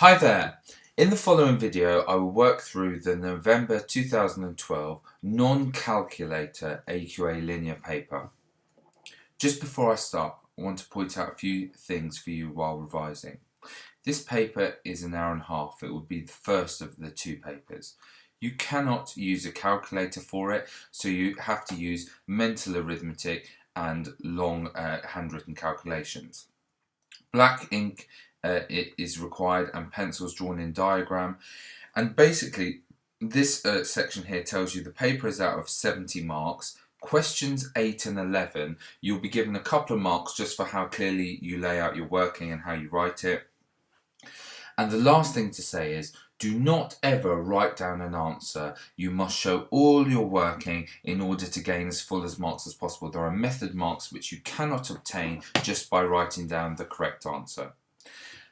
Hi there! In the following video I will work through the November 2012 non-calculator AQA linear paper. Just before I start, I want to point out a few things for you while revising. This paper is an hour and a half. It will be the first of the two papers. You cannot use a calculator for it, so you have to use mental arithmetic and long handwritten calculations. Black ink it is required and pencils drawn in diagram, and basically this section here tells you the paper is out of 70 marks. Questions 8 and 11 you'll be given a couple of marks just for how clearly you lay out your working and how you write it. And the last thing to say is, do not ever write down an answer. You must show all your working in order to gain as full as marks as possible. There are method marks which you cannot obtain just by writing down the correct answer.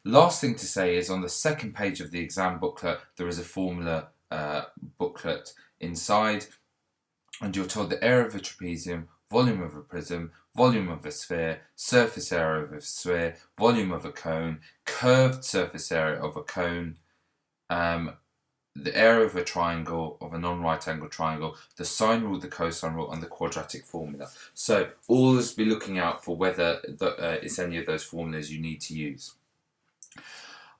Last thing to say is, on the second page of the exam booklet there is a formula booklet inside, and you're told the area of a trapezium, volume of a prism, volume of a sphere, surface area of a sphere, volume of a cone, curved surface area of a cone, the area of a triangle, of a non-right angle triangle, the sine rule, the cosine rule, and the quadratic formula. So always be looking out for whether it's any of those formulas you need to use.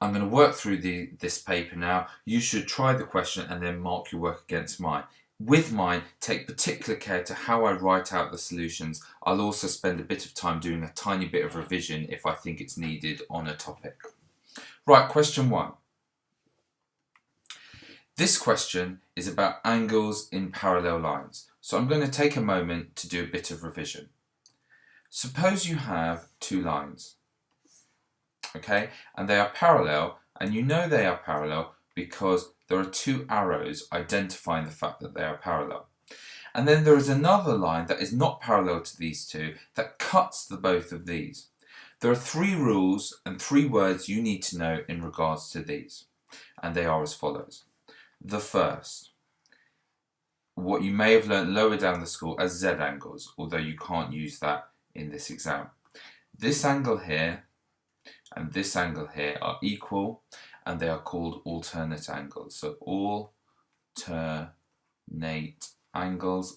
I'm going to work through this paper now. You should try the question and then mark your work against mine. With mine, take particular care to how I write out the solutions. I'll also spend a bit of time doing a tiny bit of revision if I think it's needed on a topic. Right, question 1. This question is about angles in parallel lines. So I'm going to take a moment to do a bit of revision. Suppose you have two lines. Okay, and they are parallel, and you know they are parallel because there are two arrows identifying the fact that they are parallel. And then there is another line that is not parallel to these two that cuts the both of these. There are 3 rules and 3 words you need to know in regards to these, and they are as follows. The first, what you may have learnt lower down the school as Z angles, although you can't use that in this exam. This angle here and this angle here are equal, and they are called alternate angles. So alternate angles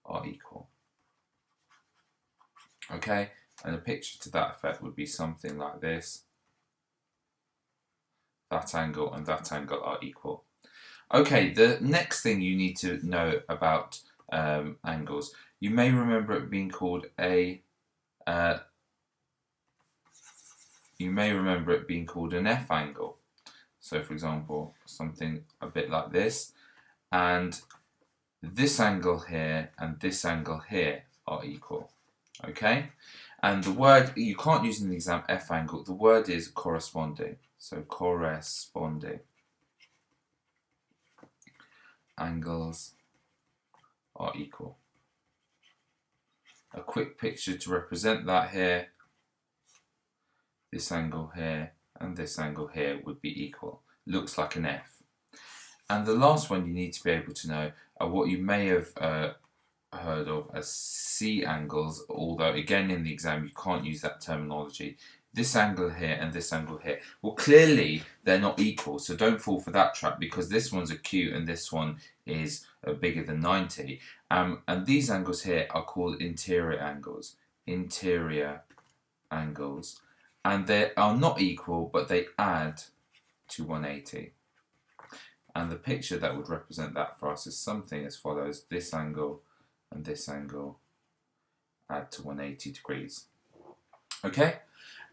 are equal. Okay, and a picture to that effect would be something like this. That angle and that angle are equal. Okay, the next thing you need to know about angles, you may remember it being called an F angle. So for example, something a bit like this, and this angle here and this angle here are equal. Okay, and the word you can't use in the exam, F angle, the word is corresponding. So corresponding angles are equal. A quick picture to represent that here. This angle here and this angle here would be equal. Looks like an F. And the last one you need to be able to know are what you may have heard of as C angles, although again in the exam you can't use that terminology. This angle here and this angle here. Well, clearly they're not equal, so don't fall for that trap, because this one's acute and this one is bigger than 90. And these angles here are called interior angles. Interior angles. And they are not equal, but they add to 180. And the picture that would represent that for us is something as follows. This angle and this angle add to 180 degrees. Okay?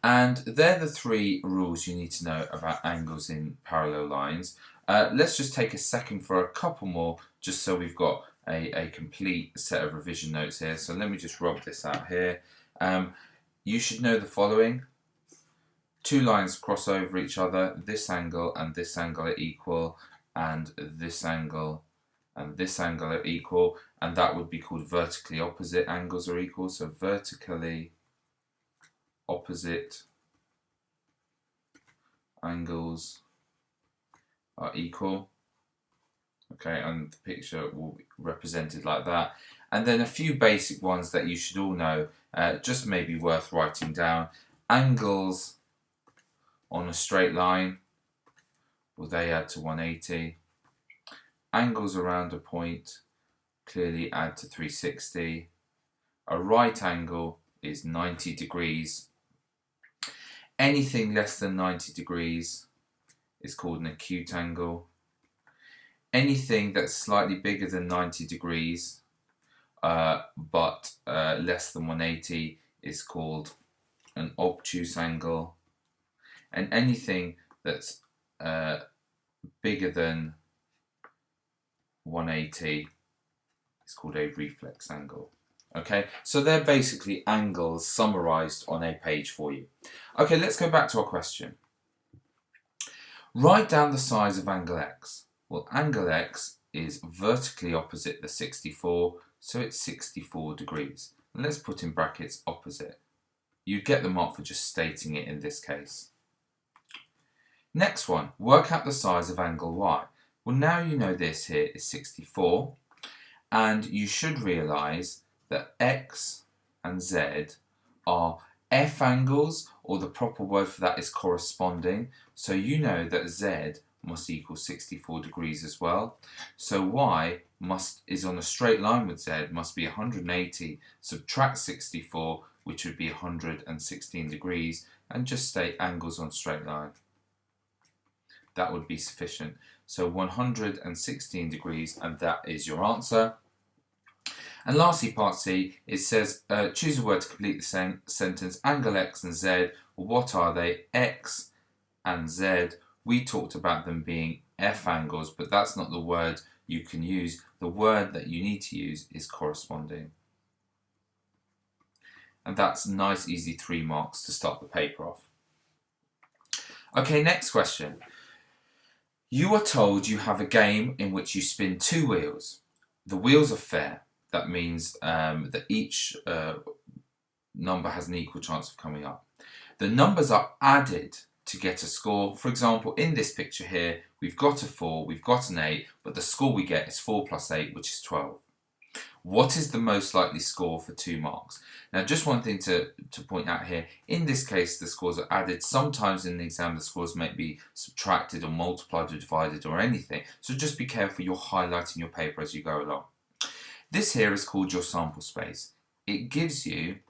And they're the 3 rules you need to know about angles in parallel lines. Let's just take a second for a couple more, just so we've got a complete set of revision notes here. So let me just rub this out here. You should know the following. 2 lines cross over each other. This angle and this angle are equal, and this angle and this angle are equal, and that would be called vertically opposite angles are equal. So vertically opposite angles are equal. Okay, and the picture will be represented like that. And then a few basic ones that you should all know, just maybe worth writing down. Angles on a straight line, well, they add to 180. Angles around a point clearly add to 360. A right angle is 90 degrees. Anything less than 90 degrees is called an acute angle. Anything that's slightly bigger than 90 degrees but less than 180 is called an obtuse angle. And anything that's bigger than 180 is called a reflex angle. Okay, so they're basically angles summarized on a page for you. Okay, let's go back to our question. Write down the size of angle X. Well, angle X is vertically opposite the 64, so it's 64 degrees. And let's put in brackets opposite. You get the mark for just stating it in this case. Next one, work out the size of angle Y. Well, now you know this here is 64, and you should realise that X and Z are F angles, or the proper word for that is corresponding. So you know that Z must equal 64 degrees as well. So Y is on a straight line with Z, must be 180, subtract 64, which would be 116 degrees, and just state angles on straight line. That would be sufficient. So 116 degrees, and that is your answer. And lastly, part C, it says choose a word to complete the sentence. Angle X and Z, well, what are they? X and Z, we talked about them being F angles, but that's not the word you can use. The word that you need to use is corresponding. And that's nice, easy 3 marks to start the paper off. Okay, next question. You are told you have a game in which you spin 2 wheels. The wheels are fair. That means that each number has an equal chance of coming up. The numbers are added to get a score. For example, in this picture here, we've got a 4, we've got an 8, but the score we get is 4 plus 8, which is 12. What is the most likely score for 2 marks? Now, just one thing to point out here. In this case, the scores are added. Sometimes in the exam, the scores may be subtracted or multiplied or divided or anything. So just be careful you're highlighting your paper as you go along. This here is called your sample space. It gives you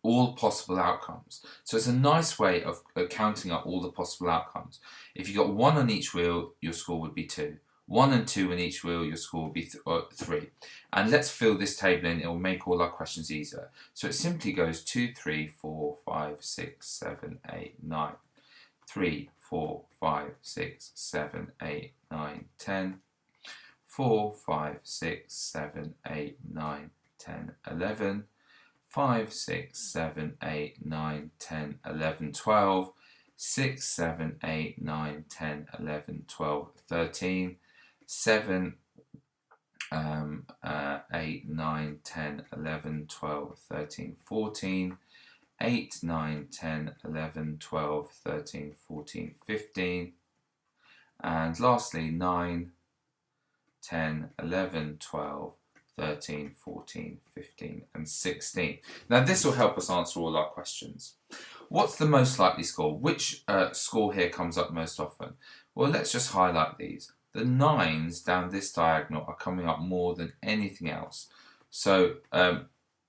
all possible outcomes. So it's a nice way of counting up all the possible outcomes. If you got 1 on each wheel, your score would be 2. 1 and 2 on each wheel, your score will be 3. And let's fill this table in, it will make all our questions easier. So it simply goes 2, 3, 4, 5, 6, 7, 8, 9. 3, 4, 5, 6, 7, 8, 9, 10. 4, 5, 6, 7, 8, 9, 10, 11. 5, 6, 7, 8, 9, 10, 11, 12. 6, 7, 8, 9, 10, 11, 12, 13. 7, 8, 9, 10, 11, 12, 13, 14, 8, 9, 10, 11, 12, 13, 14, 15, and lastly 9, 10, 11, 12, 13, 14, 15, and 16. Now this will help us answer all our questions. What's the most likely score? Which score here comes up most often? Well, let's just highlight these. The 9s down this diagonal are coming up more than anything else. So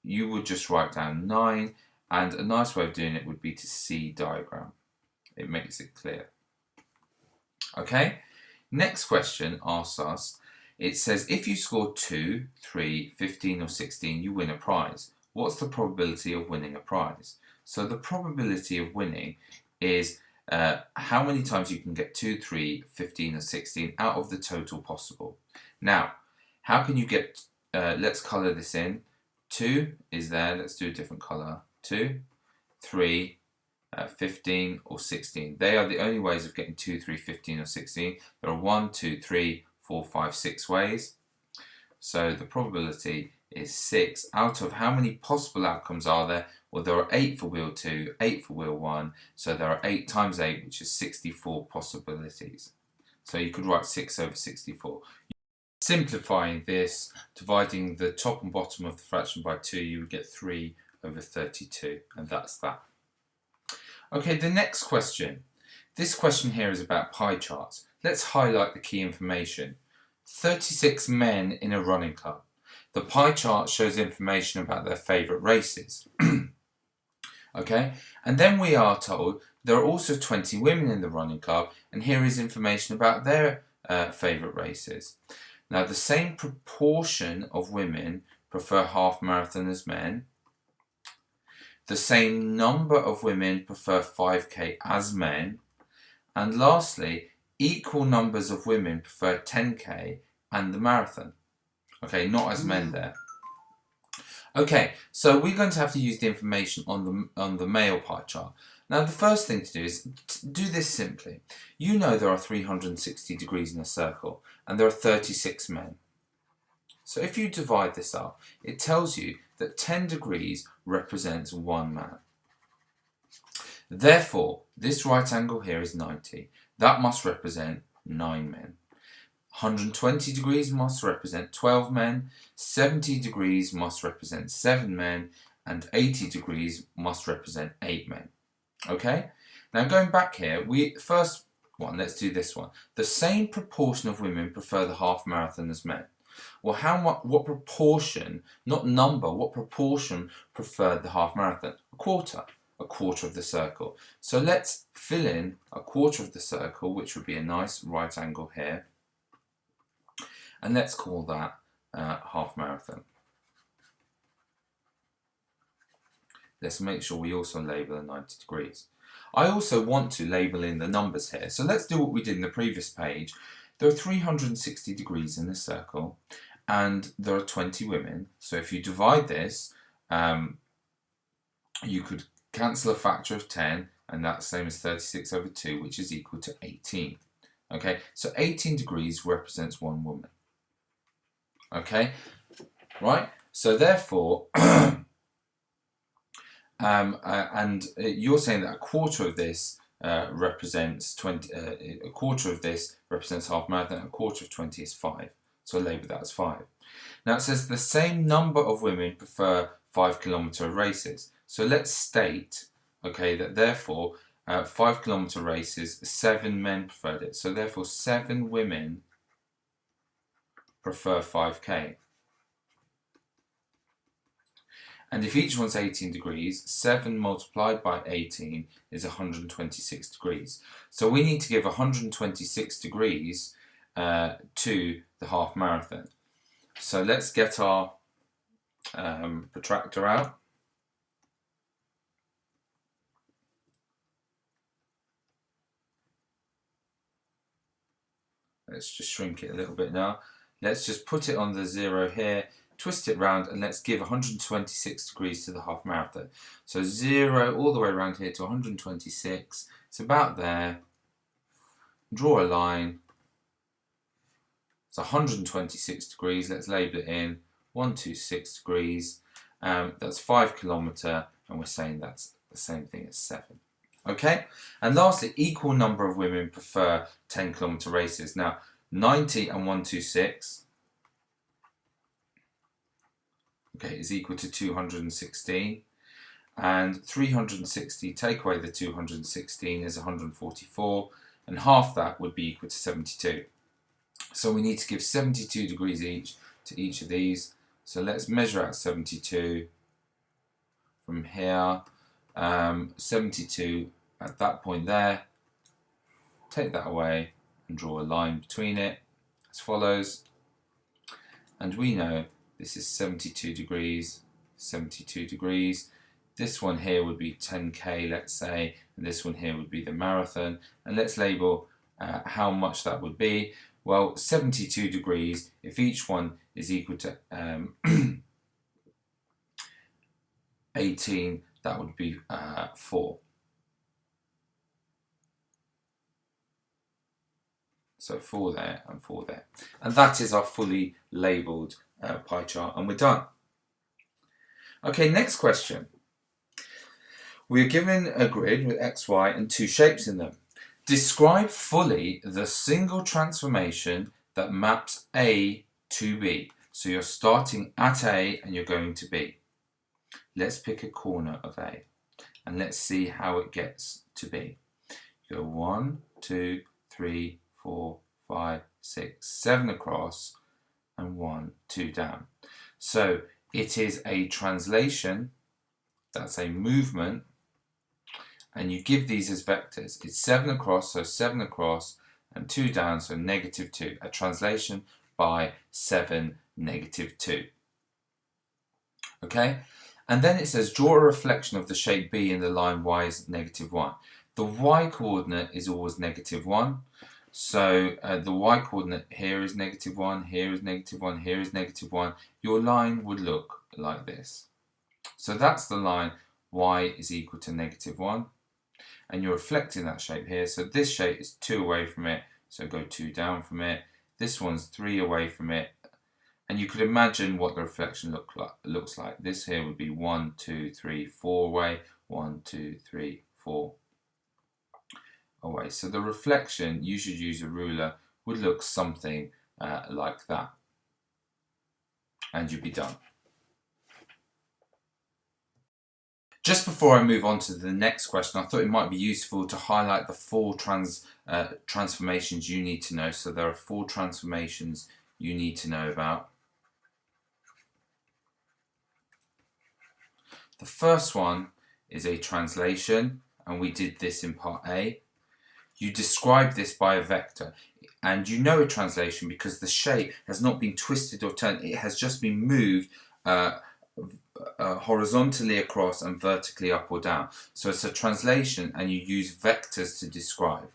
you would just write down 9, and a nice way of doing it would be to see diagram. It makes it clear. Okay, next question asks us, it says if you score 2, 3, 15 or 16, you win a prize. What's the probability of winning a prize? So the probability of winning is how many times you can get 2, 3, 15 or 16 out of the total possible. Now, how can you get, let's colour this in. 2 is there, let's do a different colour. 2, 3, 15 or 16. They are the only ways of getting 2, 3, 15 or 16. There are 1, 2, 3, 4, 5, 6 ways. So the probability is 6 out of how many possible outcomes are there? Well, there are 8 for wheel 2, 8 for wheel 1, so there are 8 times 8, which is 64 possibilities. So you could write 6 over 64. Simplifying this, dividing the top and bottom of the fraction by 2, you would get 3 over 32, and that's that. Okay, the next question. This question here is about pie charts. Let's highlight the key information. 36 men in a running club. The pie chart shows information about their favourite races. Okay, and then we are told there are also 20 women in the running club, and here is information about their favourite races. Now, the same proportion of women prefer half marathon as men. The same number of women prefer 5k as men. And lastly, equal numbers of women prefer 10k and the marathon. Okay, not as men there. Okay, so we're going to have to use the information on the male pie chart. Now, the first thing to do is do this simply. You know there are 360 degrees in a circle, and there are 36 men. So if you divide this up, it tells you that 10 degrees represents 1 man. Therefore, this right angle here is 90. That must represent 9 men. 120 degrees must represent 12 men, 70 degrees must represent 7 men, and 80 degrees must represent 8 men. Okay? Now going back here, first one, let's do this one. The same proportion of women prefer the half marathon as men. Well, what proportion, not number, what proportion preferred the half marathon? A quarter of the circle. So let's fill in a quarter of the circle, which would be a nice right angle here. And let's call that half marathon. Let's make sure we also label the 90 degrees. I also want to label in the numbers here. So let's do what we did in the previous page. There are 360 degrees in this circle, and there are 20 women. So if you divide this, you could cancel a factor of 10, and that's the same as 36 over 2, which is equal to 18. Okay, so 18 degrees represents 1 woman. Okay, right? So therefore, and you're saying that a quarter of this represents 20. A quarter of this represents half marathon. A quarter of 20 is 5. So label that as 5. Now it says the same number of women prefer 5-kilometre races. So let's state, okay, that therefore 5-kilometre races, 7 men preferred it. So therefore 7 women prefer 5k. And if each one's 18 degrees, 7 multiplied by 18 is 126 degrees. So we need to give 126 degrees to the half marathon. So let's get our protractor out. Let's just shrink it a little bit now. Let's just put it on the 0 here, twist it round, and let's give 126 degrees to the half marathon. So 0 all the way around here to 126. It's about there. Draw a line. It's 126 degrees. Let's label it in 126 degrees. That's 5 kilometre, and we're saying that's the same thing as 7. Okay, and lastly, equal number of women prefer 10-kilometre races. Now, 90 and 126, okay, is equal to 216, and 360, take away the 216 is 144, and half that would be equal to 72. So we need to give 72 degrees each to each of these. So let's measure out 72 from here. 72 at that point there. Take that away and draw a line between it as follows. And we know this is 72 degrees, 72 degrees. This one here would be 10k, let's say, and this one here would be the marathon. And let's label how much that would be. Well, 72 degrees, if each one is equal to 18, that would be 4. So 4 there and 4 there. And that is our fully labelled pie chart, and we're done. Okay, next question. We are given a grid with x, y, and 2 shapes in them. Describe fully the single transformation that maps A to B. So you're starting at A and you're going to B. Let's pick a corner of A and let's see how it gets to B. Go 1, 2, 3, 4, 5, 6, 7 across, and 1, 2 down. So it is a translation, that's a movement, and you give these as vectors. It's 7 across, so 7 across, and 2 down, so -2. A translation by 7, -2. Okay? And then it says, draw a reflection of the shape B in the line y is -1. The y coordinate is always -1. So the y coordinate here is -1, here is -1, here is -1. Your line would look like this. So that's the line y is equal to -1. And you're reflecting that shape here. So this shape is 2 away from it, so go 2 down from it. This one's 3 away from it. And you could imagine what the reflection looks like. This here would be 1, 2, 3, 4 away, 1, 2, 3, 4 away. So the reflection, you should use a ruler, would look something like that. And you'd be done. Just before I move on to the next question, I thought it might be useful to highlight the 4 transformations you need to know. So there are 4 transformations you need to know about. The first one is a translation, and we did this in part A. You describe this by a vector, and you know a translation because the shape has not been twisted or turned, it has just been moved horizontally across and vertically up or down. So it's a translation, and you use vectors to describe.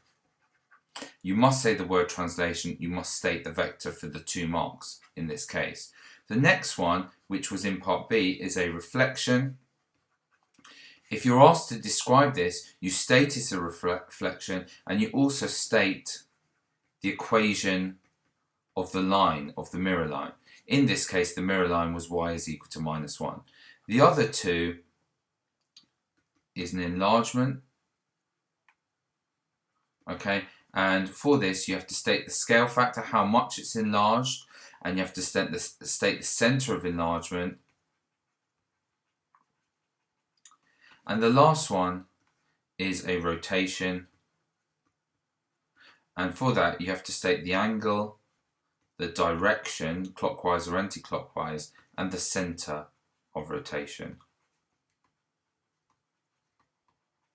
You must say the word translation, you must state the vector for the 2 marks in this case. The next one, which was in part B, is a reflection. If you're asked to describe this, you state it's a reflection, and you also state the equation of the line, of the mirror line. In this case, the mirror line was y is equal to -1. The other 2 is an enlargement. Okay, and for this you have to state the scale factor, how much it's enlarged, and you have to state the center of enlargement. And the last one is a rotation, and for that you have to state the angle, the direction, clockwise or anti-clockwise, and the center of rotation.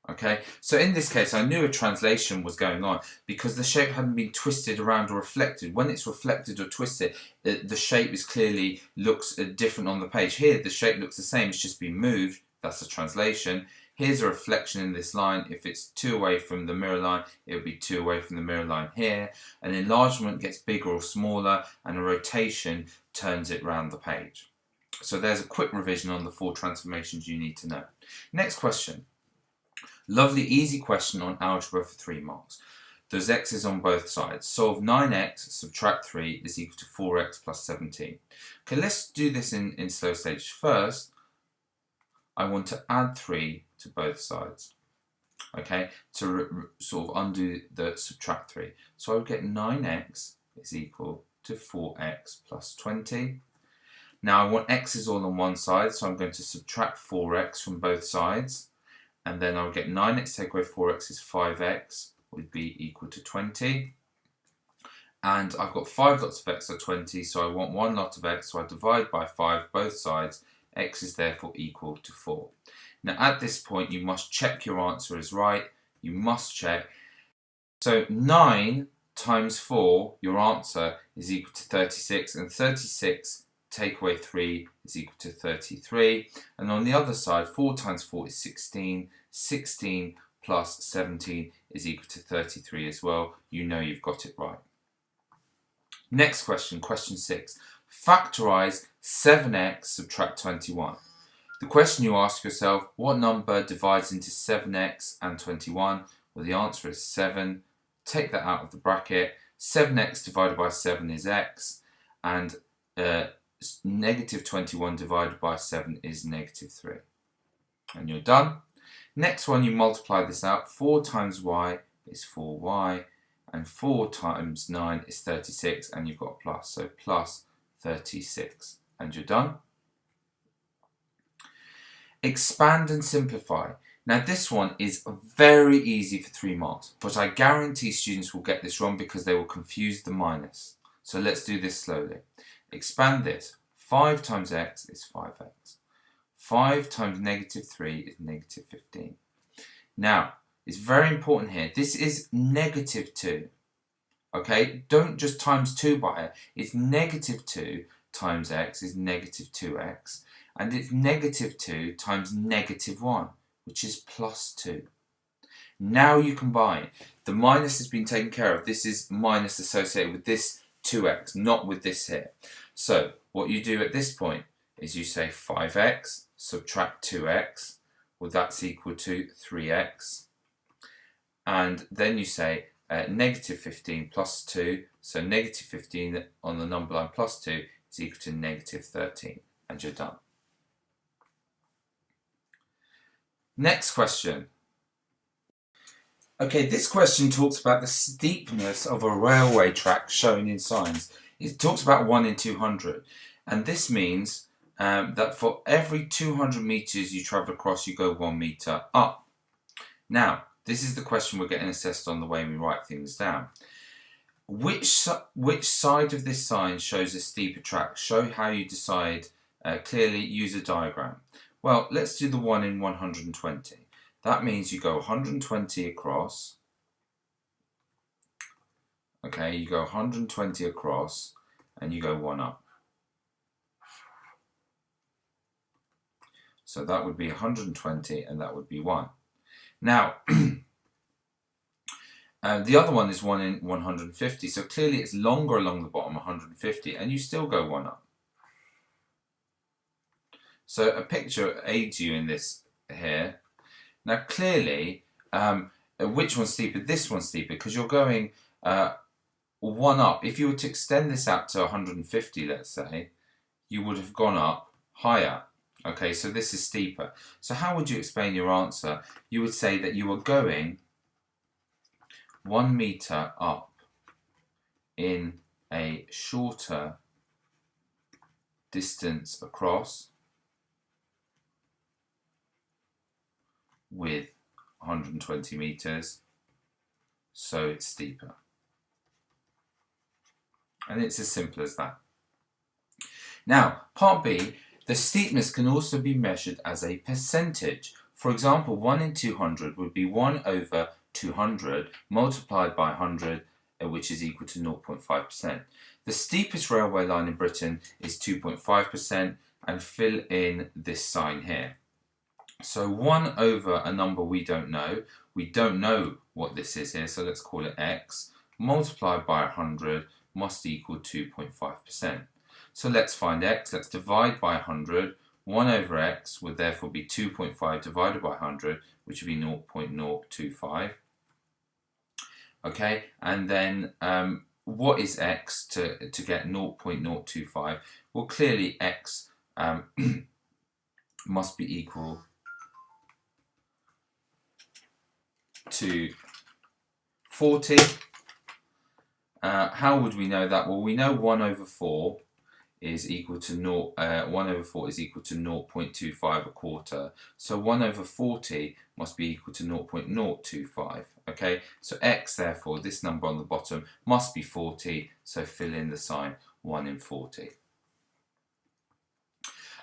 Okay, so in this case I knew a translation was going on because the shape hadn't been twisted around or reflected. When it's reflected or twisted, the shape is clearly looks different on the page. Here the shape looks the same, it's just been moved. That's a translation. Here's a reflection in this line. If it's 2 away from the mirror line, it would be 2 away from the mirror line here. An enlargement gets bigger or smaller, and a rotation turns it round the page. So there's a quick revision on the 4 transformations you need to know. Next question. Lovely easy question on algebra for 3 marks. There's x's on both sides. Solve 9x, subtract 3 is equal to 4x plus 17. Okay, let's do this in slow stage. First, I want to add 3 to both sides, okay, to sort of undo the subtract 3. So I would get 9x is equal to 4x plus 20. Now I want x's all on one side, so I'm going to subtract 4x from both sides, and then I'll get 9x take away 4x is 5x, would be equal to 20. And I've got 5 lots of x, so 20, so I want 1 lot of x, so I divide by 5 both sides. X is therefore equal to 4. Now at this point you must check your answer is right. You must check. So 9 times 4, your answer is equal to 36, and 36 take away 3 is equal to 33. And on the other side, 4 times 4 is 16. 16 plus 17 is equal to 33 as well. You know you've got it right. Next question, question 6. Factorize 7x, subtract 21. The question you ask yourself, what number divides into 7x and 21? Well, the answer is 7. Take that out of the bracket. 7x divided by 7 is x, and negative 21 divided by 7 is negative 3. And you're done. Next one, you multiply this out. 4 times y is 4y, and 4 times 9 is 36, and you've got a plus, so plus 36. And you're done. Expand and simplify. Now this one is very easy for 3 marks, but I guarantee students will get this wrong because they will confuse the minus. So let's do this slowly. Expand this. 5 times x is 5x. 5 times negative 3 is negative 15. Now, it's very important here. This is negative 2. Okay, don't just times 2 by it. It's negative 2 times x is negative 2x. And it's negative 2 times negative 1, which is plus 2. Now you combine. The minus has been taken care of. This is minus associated with this 2x, not with this here. So what you do at this point is you say 5x, subtract 2x, well that's equal to 3x. And then you say negative 15 plus 2, so negative 15 on the number line plus 2 is equal to negative 13, and you're done. Next question. Okay, this question talks about the steepness of a railway track shown in signs. It talks about 1 in 200, and this means that for every 200 meters you travel across, you go 1 meter up. Now, this is the question we're getting assessed on the way we write things down. Which side of this sign shows a steeper track? Show how you decide clearly, use a diagram. Well, let's do the 1 in 120. That means you go 120 across. Okay, you go 120 across and you go 1 up. So that would be 120 and that would be 1. Now, the other one is 1 in 150. So clearly it's longer along the bottom, 150, and you still go 1 up. So a picture aids you in this here. Now clearly, which one's steeper? This one's steeper because you're going 1 up. If you were to extend this out to 150, let's say, you would have gone up higher. Okay, so this is steeper. So how would you explain your answer? You would say that you were going 1 meter up in a shorter distance across with 120 meters, so it's steeper. And it's as simple as that. Now, part B, the steepness can also be measured as a percentage. For example, 1 in 200 would be 1 over 200 multiplied by 100, which is equal to 0.5%. The steepest railway line in Britain is 2.5%, and fill in this sign here. So 1 over a number we don't know what this is here, so let's call it x, multiplied by 100 must equal 2.5%. So let's find x, let's divide by 100, 1 over x would therefore be 2.5 divided by 100, which would be 0.025. Okay, and then what is x to get 0.025? Well, clearly x must be equal to 40. How would we know that? Well, we know 1 over 4 is equal to 0.25 a quarter. So 1 over 40 must be equal to 0.025. Okay, so x, therefore, this number on the bottom must be 40. So fill in the sign 1 in 40.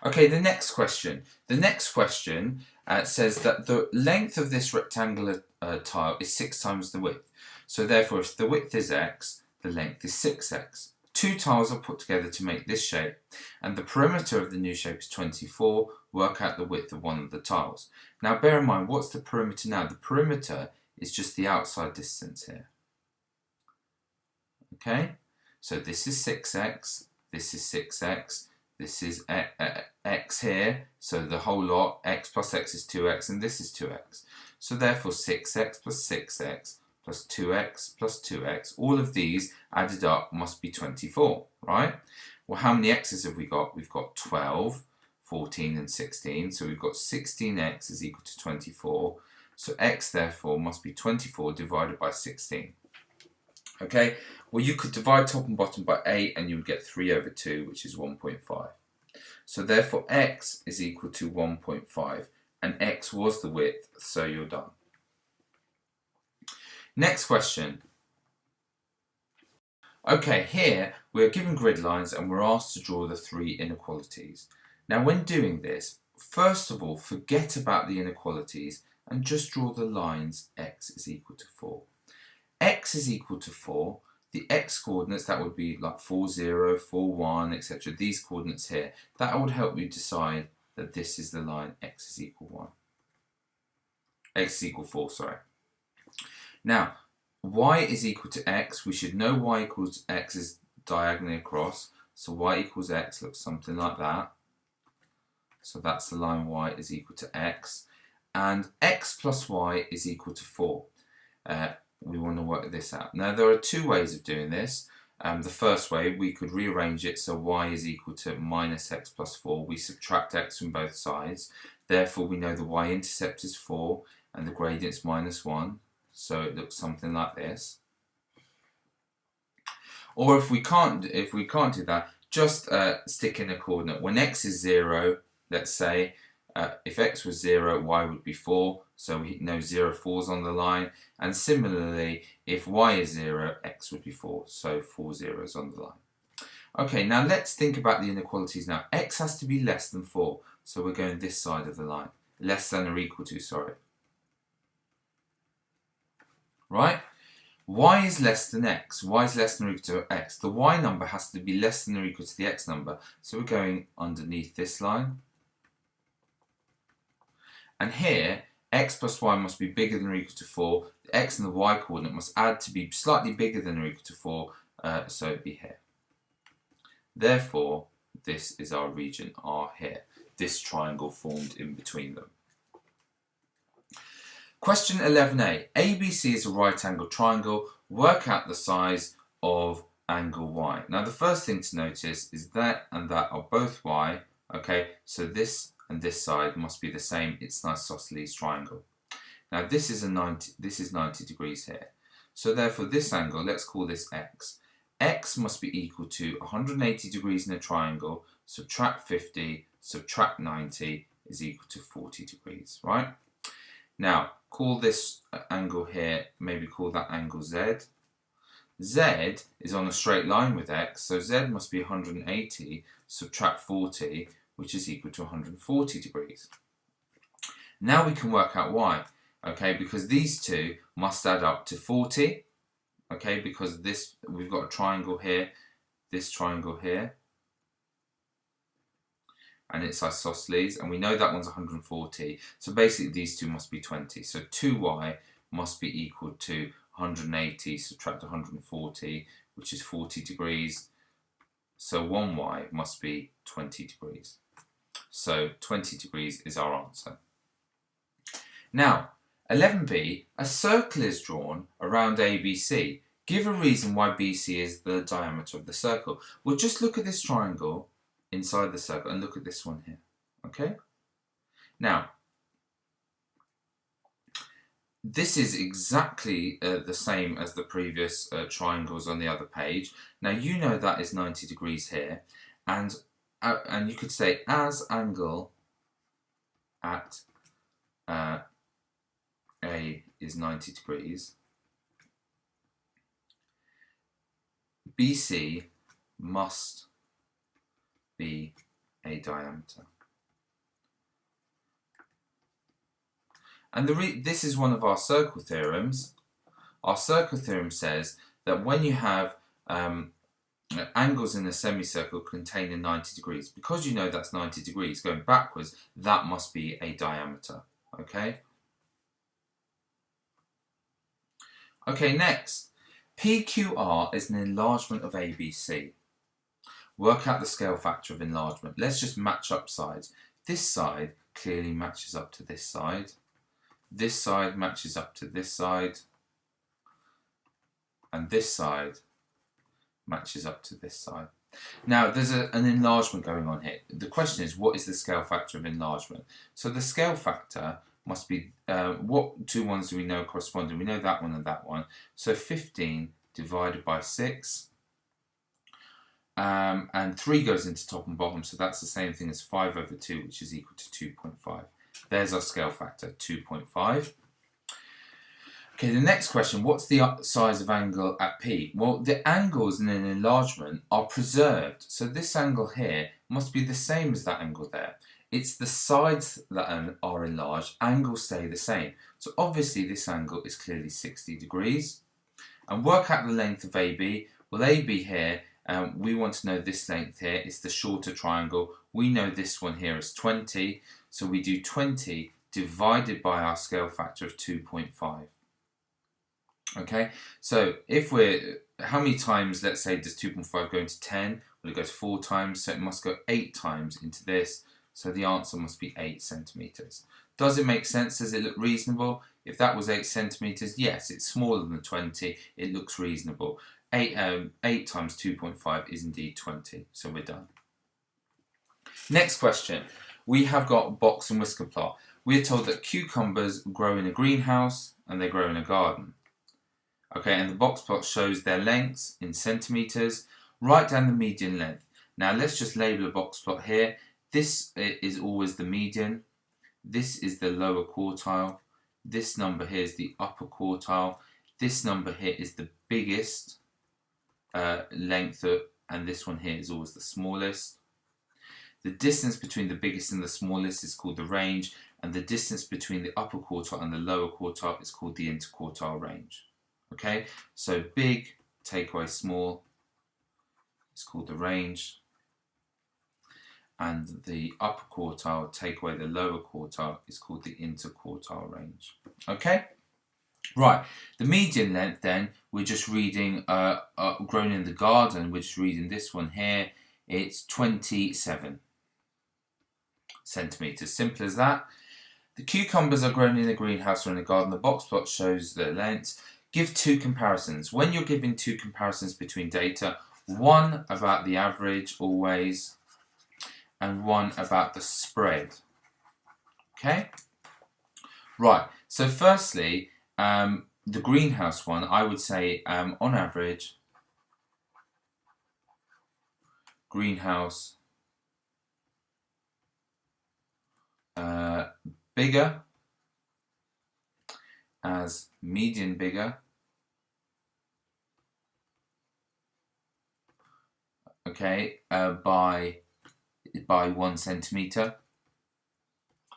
Okay, the next question. The next question says that the length of this rectangular tile is 6 times the width. So therefore, if the width is x, the length is 6x. 2 tiles are put together to make this shape, and the perimeter of the new shape is 24. Work out the width of one of the tiles. Now bear in mind, what's the perimeter now? The perimeter is just the outside distance here. Okay, so this is 6x, this is 6x, this is x here, so the whole lot, x plus x is 2x, and this is 2x. So therefore 6x plus 6x plus 2x plus 2x, all of these added up must be 24, right? Well, how many x's have we got? We've got 12, 14 and 16, so we've got 16x is equal to 24, so x therefore must be 24 divided by 16. Okay, well you could divide top and bottom by 8 and you would get 3 over 2, which is 1.5. So therefore x is equal to 1.5, and x was the width, so you're done. Next question. Okay, here we're given grid lines and we're asked to draw the three inequalities. Now when doing this, first of all, forget about the inequalities and just draw the lines x is equal to 4. X is equal to 4. The x coordinates, that would be like 4, 0, 4, 1, etc. These coordinates here, that would help you decide that this is the line x is equal 1. X is equal 4, sorry. Now, y is equal to x. We should know y equals x is diagonally across. So y equals x looks something like that. So that's the line y is equal to x. And x plus y is equal to 4. We want to work this out. Now there are two ways of doing this. The first way, we could rearrange it so y is equal to minus x plus 4. We subtract x from both sides. Therefore we know the y-intercept is 4 and the gradient is minus 1. So it looks something like this. Or if we can't do that, just stick in a coordinate. When x is 0, let's say, if x was 0, y would be 4, so we know 0 falls on the line. And similarly, if y is 0, x would be 4, so 4 zeros on the line. Okay, now let's think about the inequalities now. X has to be less than 4, so we're going this side of the line. Less than or equal to, sorry. Right? Y is less than x. Y is less than or equal to x. The y number has to be less than or equal to the x number. So we're going underneath this line. And here, x plus y must be bigger than or equal to 4. The x and the y coordinate must add to be slightly bigger than or equal to 4, so it'd be here. Therefore, this is our region R here. This triangle formed in between them. Question 11a. ABC is a right angle triangle. Work out the size of angle y. Now the first thing to notice is that and that are both y. Okay, so this and this side must be the same. It's an isosceles triangle. Now this is 90 degrees here. So therefore this angle, let's call this x. X must be equal to 180 degrees in a triangle. Subtract 50, subtract 90 is equal to 40 degrees, right? Now call this angle here, maybe call that angle Z. Z is on a straight line with x, so Z must be 180, subtract 40, which is equal to 140 degrees. Now we can work out y, okay, because these two must add up to 40, okay, because this, we've got a triangle here, this triangle here, and it's isosceles, and we know that one's 140, so basically these two must be 20, so 2y must be equal to 180 subtract 140, which is 40 degrees, so 1y must be 20 degrees. So 20 degrees is our answer. Now, 11b, a circle is drawn around ABC. Give a reason why BC is the diameter of the circle. Well, just look at this triangle inside the circle and look at this one here. Okay? Now, this is exactly the same as the previous triangles on the other page. Now, you know that is 90 degrees here, and you could say as angle at A is 90 degrees, BC must be a diameter. And this is one of our circle theorems. Our circle theorem says that when you have angles in a semicircle containing 90 degrees, because you know that's 90 degrees going backwards, that must be a diameter. Okay? Okay, next. PQR is an enlargement of ABC. Work out the scale factor of enlargement. Let's just match up sides. This side clearly matches up to this side. This side matches up to this side. And this side matches up to this side. Now, there's an enlargement going on here. The question is, what is the scale factor of enlargement? So the scale factor must be, what two ones do we know corresponding? We know that one and that one. So 15 divided by 6. And 3 goes into top and bottom, so that's the same thing as 5 over 2, which is equal to 2.5. There's our scale factor, 2.5. Okay, the next question, what's the size of angle at P? Well, the angles in an enlargement are preserved. So this angle here must be the same as that angle there. It's the sides that are enlarged, angles stay the same. So obviously this angle is clearly 60 degrees. And work out the length of AB. Well, AB here, we want to know this length here. It's the shorter triangle. We know this one here is 20. So we do 20 divided by our scale factor of 2.5. Okay, so if how many times, let's say, does 2.5 go into 10? Well, it goes 4 times, so it must go 8 times into this. So the answer must be 8 centimeters. Does it make sense? Does it look reasonable? If that was 8 centimeters, yes, it's smaller than 20. It looks reasonable. 8 times 2.5 is indeed 20. So we're done. Next question. We have got box and whisker plot. We're told that cucumbers grow in a greenhouse and they grow in a garden. Okay, and the box plot shows their lengths in centimeters. Write down the median length. Now let's just label a box plot here. This is always the median. This is the lower quartile. This number here is the upper quartile. This number here is the biggest length, and this one here is always the smallest. The distance between the biggest and the smallest is called the range, and the distance between the upper quartile and the lower quartile is called the interquartile range. Okay, so big take away small is called the range, and the upper quartile take away the lower quartile is called the interquartile range. Okay, right, the median length then, we're just reading grown in the garden, we're just reading this one here, it's 27 centimeters, simple as that. The cucumbers are grown in a greenhouse or in a garden. The box plot shows the lengths. Give 2 comparisons. When you're giving 2 comparisons between data, one about the average always, and one about the spread. Okay? Right, so firstly, the greenhouse one, I would say on average, greenhouse bigger as median bigger. Okay, by 1 centimeter.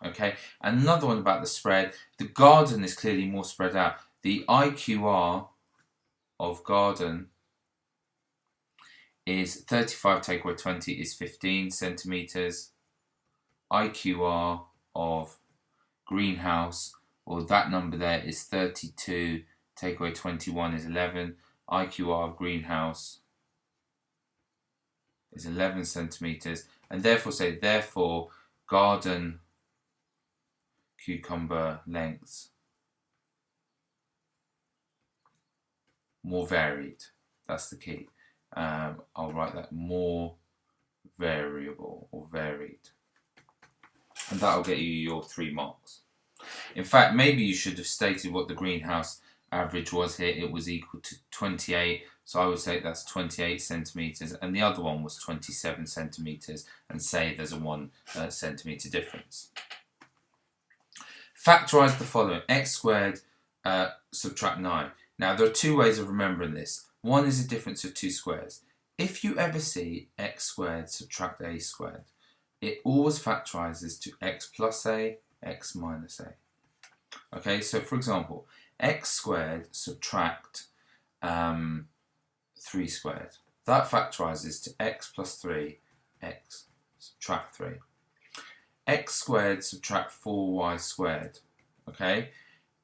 Okay, and another one about the spread. The garden is clearly more spread out. The IQR of garden is 35 take away 20 is 15 centimeters. IQR of greenhouse, well, that number there is 32 take away 21 is 11. IQR of greenhouse is 11 centimeters, and therefore garden cucumber lengths more varied. That's the key. I'll write that, more variable or varied, and that'll get you your 3 marks. In fact, maybe you should have stated what the greenhouse average was here. It was equal to 28, so I would say that's 28 centimeters, and the other one was 27 centimeters, and say there's a 1 centimeter difference. Factorize the following: x squared subtract 9. Now there are 2 ways of remembering this. One is a difference of 2 squares. If you ever see x squared subtract a squared, it always factorizes to x plus a, x minus a. Okay, so for example, x squared subtract 3 squared. That factorizes to x plus 3, x subtract 3. X squared subtract 4y squared. Okay,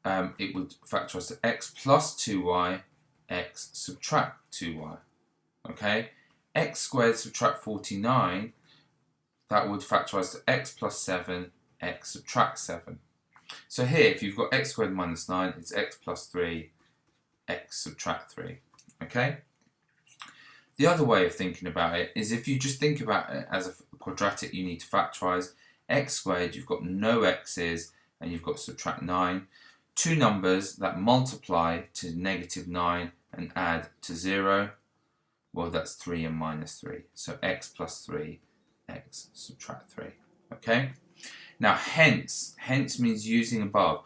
it would factorize to x plus 2y, x subtract 2y. Okay, x squared subtract 49, that would factorize to x plus 7, x subtract 7. So here, if you've got x squared minus 9, it's x plus 3, x subtract 3. Okay? The other way of thinking about it is if you just think about it as a quadratic you need to factorize. X squared, you've got no x's, and you've got to subtract 9. 2 numbers that multiply to negative 9 and add to 0. Well, that's 3 and minus 3. So x plus 3, x subtract 3. Okay? Now, hence means using above.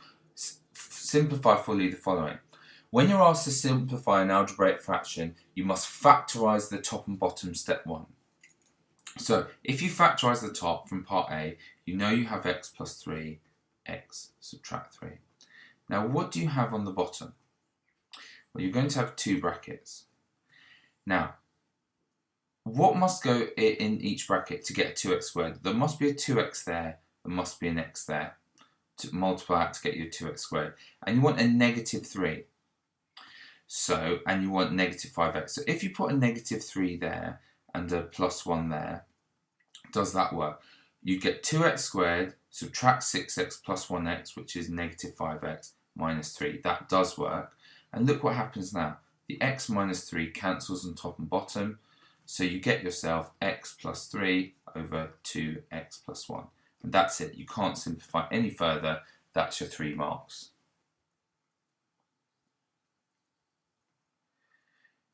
Simplify fully the following. When you're asked to simplify an algebraic fraction, you must factorize the top and bottom step 1. So, if you factorize the top from part A, you know you have x plus 3, x subtract 3. Now, what do you have on the bottom? Well, you're going to have 2 brackets. Now, what must go in each bracket to get a 2x squared? There must be a 2x there, there must be an x there. To multiply out to get your 2x squared. And you want a negative 3. So, and you want negative 5x. So if you put a negative 3 there and a plus 1 there, does that work? You get 2x squared, subtract 6x plus 1x, which is negative 5x minus 3. That does work. And look what happens now. The x minus 3 cancels on top and bottom. So you get yourself x plus 3 over 2x plus 1. And that's it. You can't simplify any further. That's your 3 marks.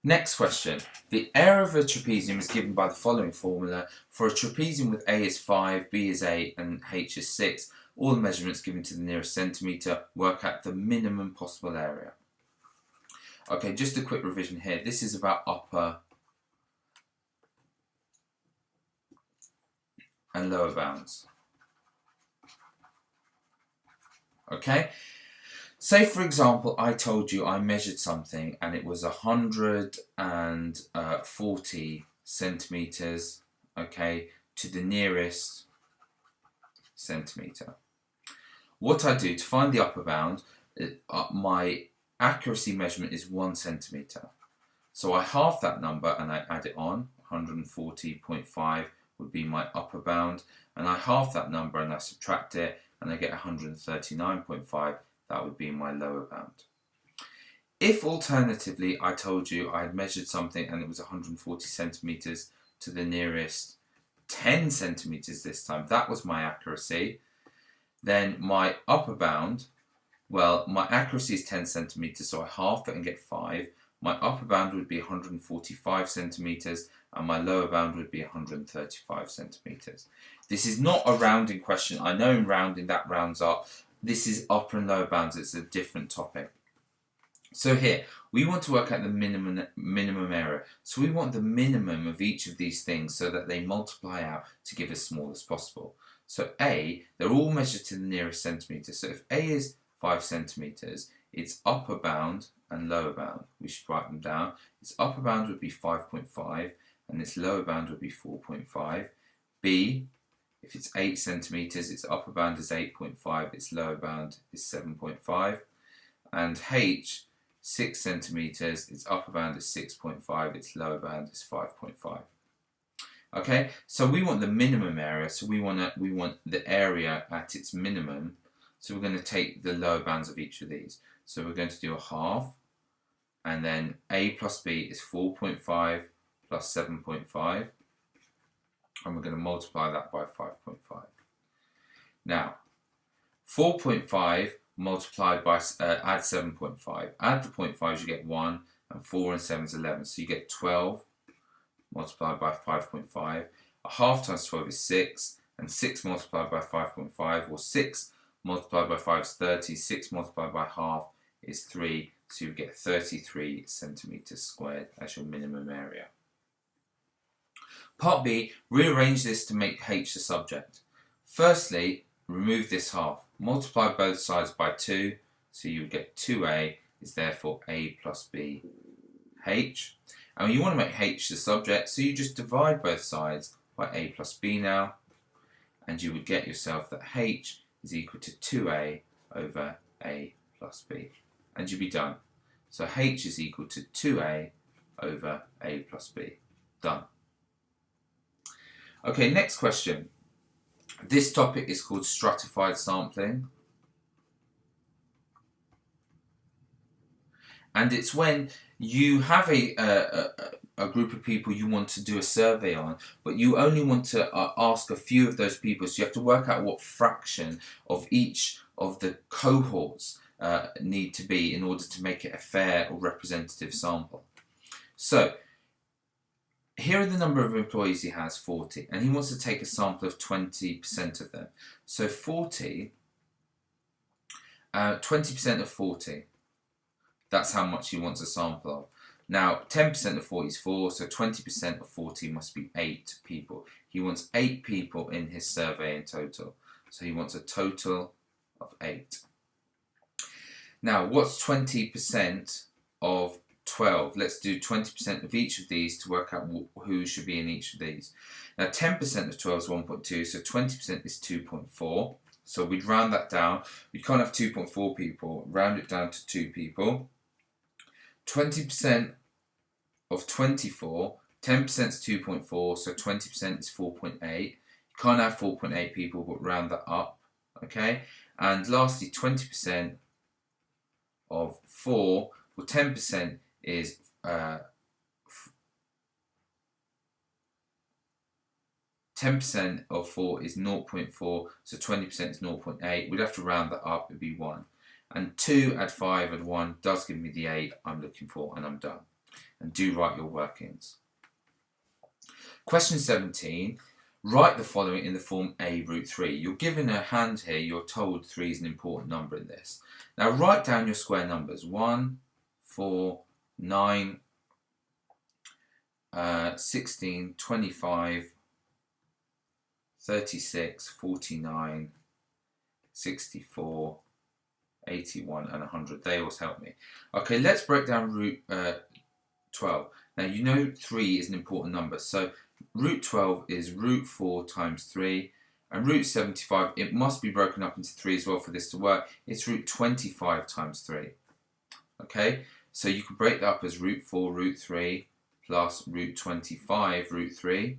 Next question. The area of a trapezium is given by the following formula. For a trapezium with A is 5, B is 8 and H is 6, all the measurements given to the nearest centimetre, work out the minimum possible area. Okay, just a quick revision here. This is about upper and lower bounds. Okay? Say, for example, I told you I measured something and it was 140 centimetres, okay, to the nearest centimetre. What I do to find the upper bound, my accuracy measurement is 1 centimetre. So I halve that number and I add it on. 140.5 would be my upper bound, and I halve that number and I subtract it and I get 139.5. That would be my lower bound. If alternatively I told you I had measured something and it was 140 centimetres to the nearest 10 centimetres this time, that was my accuracy, then my upper bound, well, my accuracy is 10 centimetres, so I halve it and get 5. My upper bound would be 145 centimetres and my lower bound would be 135 centimetres. This is not a rounding question. I know in rounding that rounds up. This is upper and lower bounds. It's a different topic. So here, we want to work out the minimum area. So we want the minimum of each of these things so that they multiply out to give as small as possible. So A, they're all measured to the nearest centimetre. So if A is 5 centimetres, its upper bound and lower bound, we should write them down. Its upper bound would be 5.5 and its lower bound would be 4.5. B, if it's 8 centimetres, its upper bound is 8.5, its lower bound is 7.5. And H, 6 centimetres, its upper bound is 6.5, its lower bound is 5.5. Okay, so we want the minimum area, so we want the area at its minimum. So we're going to take the lower bounds of each of these. So we're going to do a half, and then A plus B is 4.5 plus 7.5. And we're going to multiply that by 5.5. Now, 4.5 multiplied by, add 7.5. Add the 0.5s, you get 1, and 4 and 7 is 11. So you get 12 multiplied by 5.5. A half times 12 is 6, and 6 multiplied by 5.5, or 6 multiplied by 5 is 30, 6 multiplied by half is 3, so you get 33 centimetres squared as your minimum area. Part B, rearrange this to make H the subject. Firstly, remove this half. Multiply both sides by 2, so you get 2A is therefore A plus B H. And you want to make H the subject, so you just divide both sides by A plus B now, and you would get yourself that H is equal to 2A over A plus B. And you'd be done. So H is equal to 2A over A plus B. Done. Okay, next question. This topic is called stratified sampling. And it's when you have a group of people you want to do a survey on, but you only want to ask a few of those people. So you have to work out what fraction of each of the cohorts need to be in order to make it a fair or representative sample. So here are the number of employees he has, 40, and he wants to take a sample of 20% of them. So 40, 20% of 40, that's how much he wants a sample of. Now, 10% of 40 is 4, so 20% of 40 must be 8 people. He wants 8 people in his survey in total. So he wants a total of 8. Now, what's 20% of 12? Let's do 20% of each of these to work out who should be in each of these. Now, 10% of 12 is 1.2, so 20% is 2.4. So we'd round that down. We can't have 2.4 people, round it down to 2 people. 20% of 24, 10% is 2.4, so 20% is 4.8. You can't have 4.8 people, but round that up, okay? And lastly, 20% of 4, well, 10% is 10% of 4 is 0.4, so 20% is 0.8. We'd have to round that up, it'd be 1. And 2 add 5 add 1 does give me the 8 I'm looking for, and I'm done. And do write your workings. Question 17. Write the following in the form A root 3. You're given a hand here, you're told 3 is an important number in this. Now write down your square numbers. 1, 4, 9, 16, 25, 36, 49, 64, 81 and 100. They always help me. Okay, let's break down root 12. Now you know 3 is an important number, so root 12 is root 4 times 3, and root 75, it must be broken up into 3 as well for this to work. It's root 25 times 3. Okay, so you could break that up as root 4 root 3 plus root 25 root 3.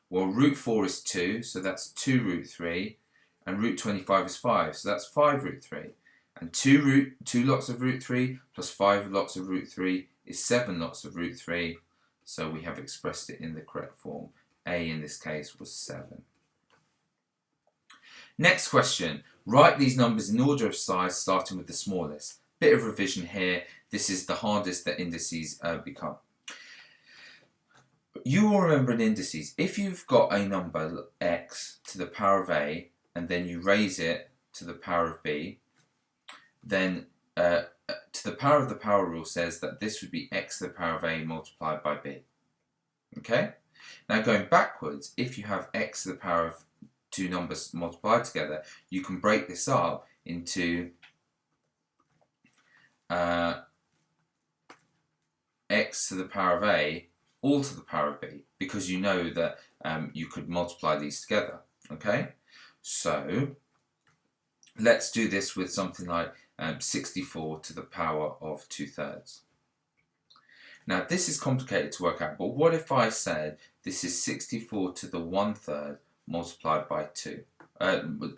Well, root 4 is 2, so that's 2 root 3, and root 25 is 5, so that's 5 root 3. And 2 lots of root 3 plus 5 lots of root 3 is 7 lots of root 3. So we have expressed it in the correct form. A in this case was 7. Next question. Write these numbers in order of size, starting with the smallest. Bit of revision here. This is the hardest that indices become. You will remember in indices, if you've got a number x to the power of a, and then you raise it to the power of b, then to the power of the power rule says that this would be x to the power of a multiplied by b. Okay? Now going backwards, if you have x to the power of 2 numbers multiplied together, you can break this up into x to the power of a all to the power of b, because you know that you could multiply these together. Okay? So let's do this with something like 64 to the power of 2/3. Now this is complicated to work out, but what if I said this is 64 to the 1/3 multiplied by 2?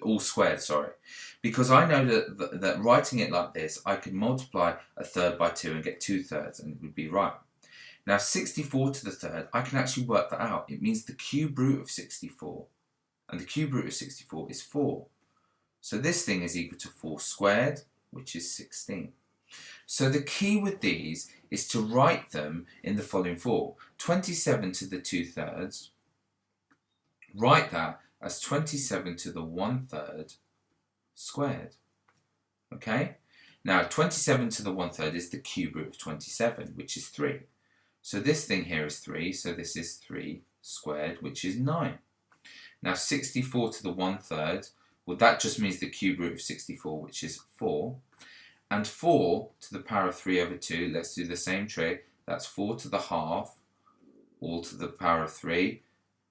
All squared, sorry. Because I know that writing it like this, I could multiply 1/3 by 2 and get 2/3, and it would be right. Now 64 to the 3rd, I can actually work that out. It means the cube root of 64, and the cube root of 64 is 4. So this thing is equal to 4 squared, which is 16. So the key with these is to write them in the following form. 27 to the 2/3, write that as 27 to the 1/3 squared. Okay? Now 27 to the 1/3 is the cube root of 27, which is 3. So this thing here is 3, so this is 3 squared, which is 9. Now 64 to the 1/3, well, that just means the cube root of 64, which is 4. And 4 to the power of 3 over 2, let's do the same trick. That's 4 to the half, all to the power of 3.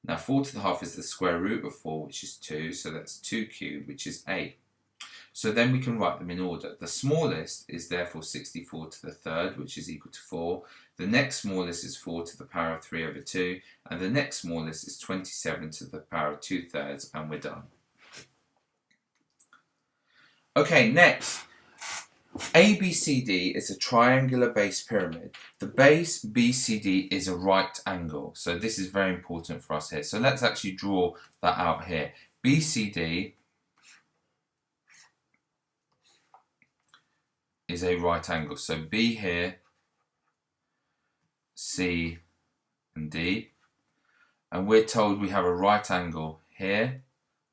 Now 4 to the half is the square root of 4, which is 2, so that's 2 cubed, which is 8. So then we can write them in order. The smallest is therefore 64 to the 3rd, which is equal to 4. The next smallest is 4 to the power of 3 over 2. And the next smallest is 27 to the power of 2/3, and we're done. Okay, next. ABCD is a triangular base pyramid. The base BCD is a right angle. So this is very important for us here. So let's actually draw that out here. BCD is a right angle. So B here, C and D. and we're told we have a right angle here,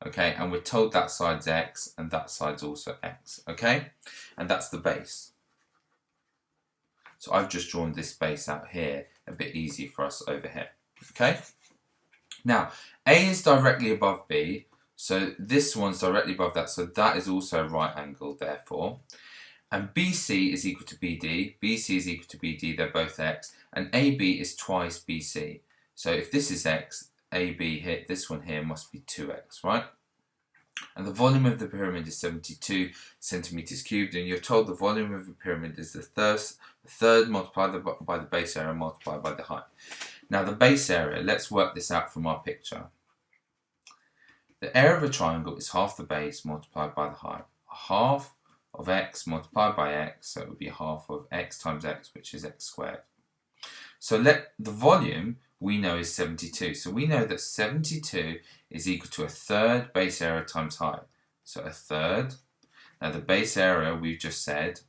okay, and we're told that side's x and that side's also x, okay, and that's the base. So I've just drawn this base out here, a bit easy for us over here, okay. Now A is directly above B, so this one's directly above that, so that is also a right angle therefore. And BC is equal to BD, BC is equal to BD, they're both x, and AB is twice BC. So if this is x, AB here, this one here must be 2x, right? And the volume of the pyramid is 72 centimeters cubed, and you're told the volume of the pyramid is the third multiplied by the base area multiplied by the height. Now the base area, let's work this out from our picture. The area of a triangle is half the base multiplied by the height. Half of x multiplied by x, so it would be half of x times x, which is x squared. So the volume we know is 72. So we know that 72 is equal to a third base area times height. So a third. Now the base area we've just said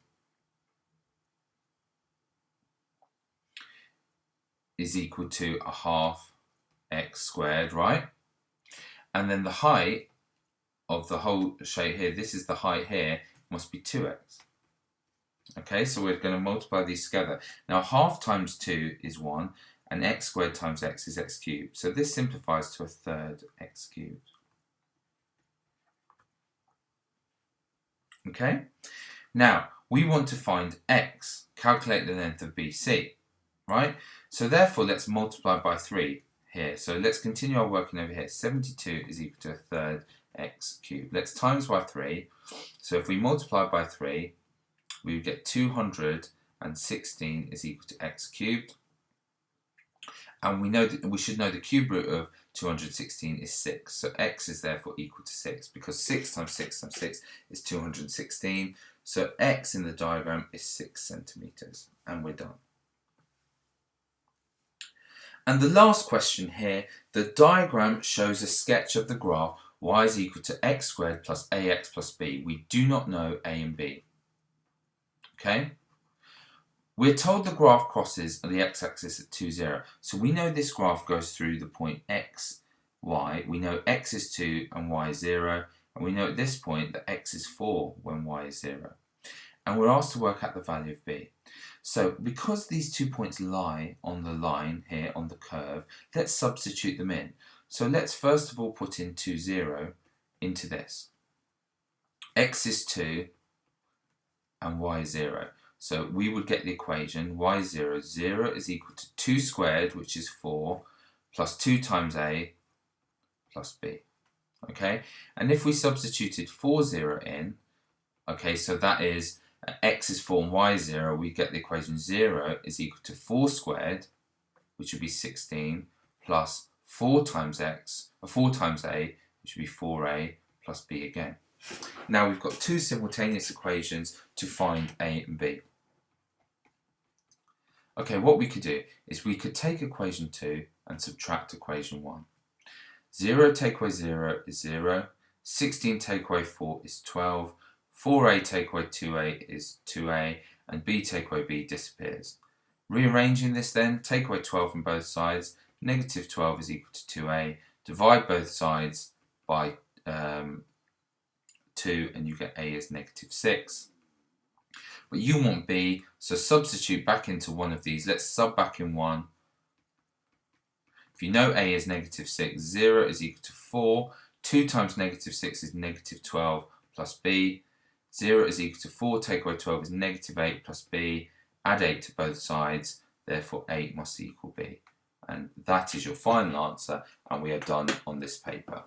is equal to a half x squared, right? And then the height of the whole shape here, this is the height here, must be 2x. Okay, so we're going to multiply these together. Now half times 2 is 1, and x squared times x is x cubed. So this simplifies to a third x cubed. Okay, now we want to find x, calculate the length of BC, right? So therefore let's multiply by 3 here. So let's continue our working over here. 72 is equal to a third x cubed. Let's times by 3. So if we multiply by 3, we would get 216 is equal to x cubed. And we know that we should know the cube root of 216 is 6. So x is therefore equal to 6, because 6 times 6 times 6 is 216. So x in the diagram is 6 centimeters, and we're done. And the last question here, the diagram shows a sketch of the graph y is equal to x squared plus ax plus b. We do not know a and b. Okay? We're told the graph crosses the x-axis at 2, 0. So we know this graph goes through the point x, y. We know x is 2 and y is 0. And we know at this point that x is 4 when y is 0. And we're asked to work out the value of b. So because these 2 points lie on the line here on the curve, let's substitute them in. So let's first of all put in 2, 0 into this. X is 2 and y is 0. So we would get the equation y is 0. 0 is equal to 2 squared, which is 4, plus 2 times a plus b. Okay, and if we substituted 4, 0 in, okay, so that is x is 4 and y is 0, we get the equation 0 is equal to 4 squared, which would be 16, plus 4 times x, or 4 times a, which would be 4a plus b again. Now we've got two simultaneous equations to find a and b. Okay, what we could do is we could take equation 2 and subtract equation 1. 0 take away 0 is 0, 16 take away 4 is 12, 4a take away 2a is 2a, and b take away b disappears. Rearranging this then, take away 12 from both sides, negative 12 is equal to 2a, divide both sides by 2 and you get a as negative 6. But you want b, so substitute back into one of these. Let's sub back in 1. If you know a is negative 6, 0 is equal to 4. 2 times negative 6 is negative 12 plus b. 0 is equal to 4, take away 12 is negative 8 plus b. Add 8 to both sides, therefore 8 must equal b. And that is your final answer, and we are done on this paper.